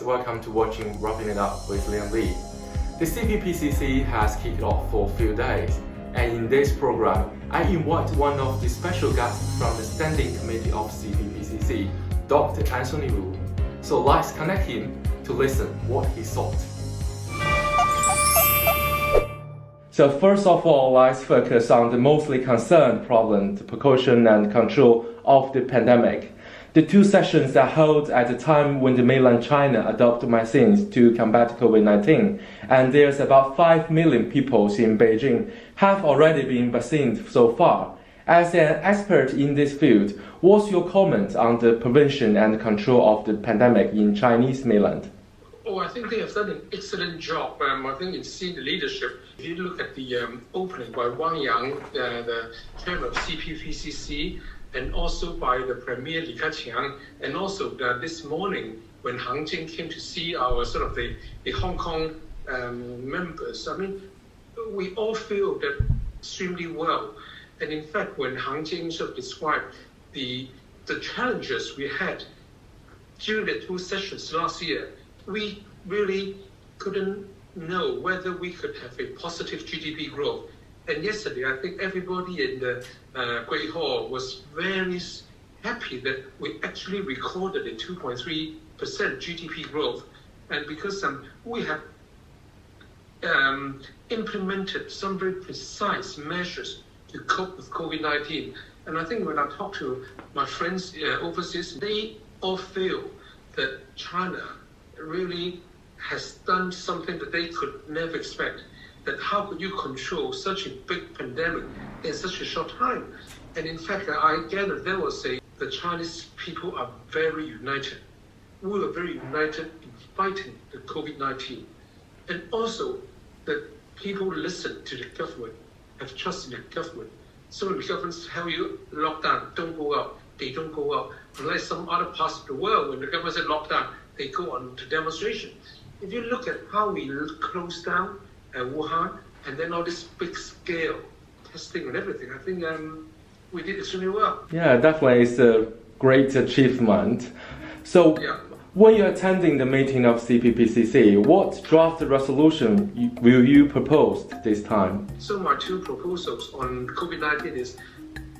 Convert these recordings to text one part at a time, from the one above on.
Welcome to watching Wrapping It Up with Liam Lee. The CPPCC has kicked off for a few days, and in this program, I invite one of the special guests from the Standing Committee of CPPCC, Dr. Anthony Wu. So let's connect him to listen what he thought. So first of all, let's focus on the mostly concerned problem, the precaution and control of the pandemic. The two sessions are held at the time when the mainland China adopted vaccines to combat COVID-19, and there's about 5 million people in Beijing have already been vaccinated so far. As an expert in this field, what's your comment on the prevention and control of the pandemic in Chinese mainland? I think they have done an excellent job. I think it's seen the leadership. If you look at the opening by Wang Yang, the chairman of CPPCC, and also by the Premier Li Keqiang, and also this morning when Hang Jing came to see our the Hong Kong members, I mean, we all feel that extremely well. And in fact, when Hang Jing described the challenges we had during the two sessions last year, we really couldn't know whether we could have a positive GDP growth. And yesterday, I think everybody in the Great Hall was very happy that we actually recorded a 2.3% GDP growth. And because we have implemented some very precise measures to cope with COVID-19. And I think when I talk to my friends overseas, they all feel that China really has done something that they could never expect. That how could you control such a big pandemic in such a short time? And in fact, I gather they will say the Chinese people are very united. We were very united in fighting the COVID-19. And also that people listen to the government, have trust in the government. So when the government tell you lockdown, don't go out, they don't go out. Unless some other parts of the world, when the government said lockdown, they go on to demonstration. If you look at how we closed down Wuhan, and then all this big scale testing and everything, I think we did extremely well. Yeah, definitely it's a great achievement. So when you're attending the meeting of CPPCC, what draft resolution will you propose this time? So my two proposals on COVID-19 is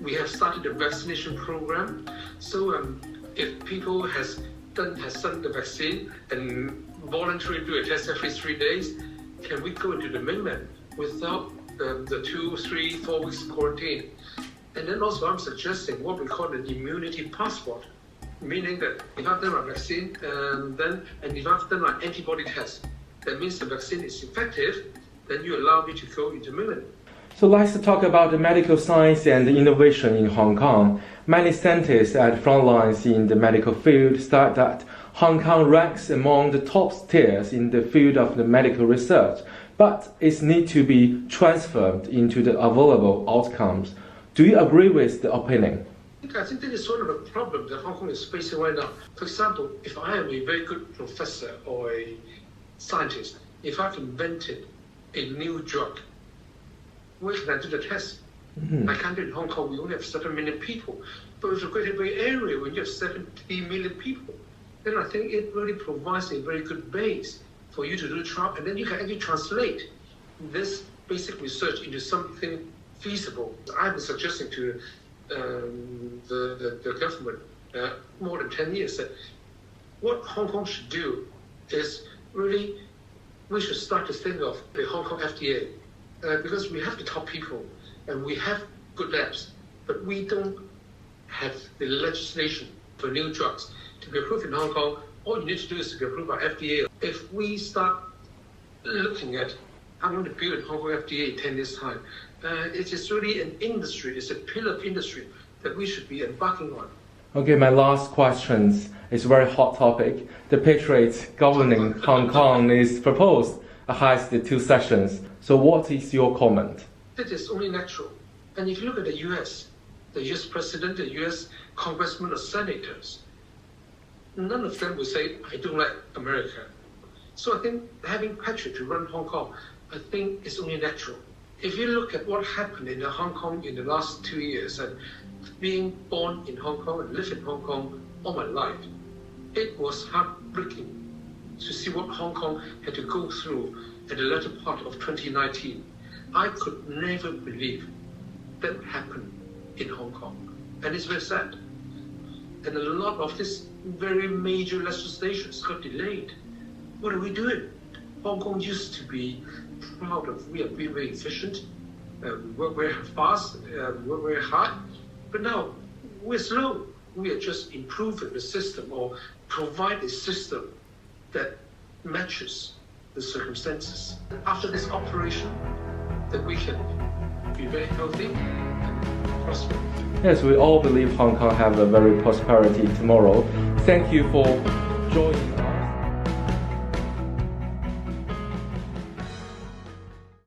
we have started a vaccination program. So if people has done the vaccine and voluntarily do a test every 3 days, can we go into the mainland without the 2, 3, 4 weeks quarantine? And then also I'm suggesting what we call an immunity passport, meaning that if I've done my vaccine and if I've done my antibody test, that means the vaccine is effective, then you allow me to go into mainland. So let's talk about the medical science and innovation in Hong Kong. Many scientists at Frontline in the medical field state that Hong Kong ranks among the top tiers in the field of the medical research, but it needs to be transformed into the available outcomes. Do you agree with the opinion? I think that is sort of a problem that Hong Kong is facing right now. For example, if I am a very good professor or a scientist, if I've invented a new drug, where can I do the test? I can't do it in Hong Kong. We only have 7 million people. But it's a Greater Bay Area when you have 70 million people. Then I think it really provides a very good base for you to do trial, and then you can actually translate this basic research into something feasible. I've been suggesting to the government more than 10 years that what Hong Kong should do is really, we should start to think of the Hong Kong FDA. Because we have the top people and we have good labs, but we don't have the legislation for new drugs to be approved in Hong Kong. All you need to do is to be approved by FDA. If we start looking at how we're going to build a Hong Kong FDA in 10 years' time, it is really an industry, it's a pillar of industry that we should be embarking on. Okay, my last question is a very hot topic. The patriots governing Hong Kong is proposed has the two sessions. So what is your comment? It is only natural. And if you look at the US president, the US congressmen or senators, none of them will say, I don't like America. So I think having patriots to run Hong Kong, I think is only natural. If you look at what happened in Hong Kong in the last 2 years, and being born in Hong Kong and lived in Hong Kong all my life, it was heartbreaking to see what Hong Kong had to go through at the latter part of 2019, I could never believe that happened in Hong Kong. And it's very sad. And a lot of these very major legislations got delayed. What are we doing? Hong Kong used to be proud of, we are being very efficient, we work very fast, we work very hard, but now we're slow. We are just improving the system or provide a system that matches the circumstances. After this operation, that we can be very healthy and prosperous. Yes, we all believe Hong Kong have a very prosperity tomorrow. Thank you for joining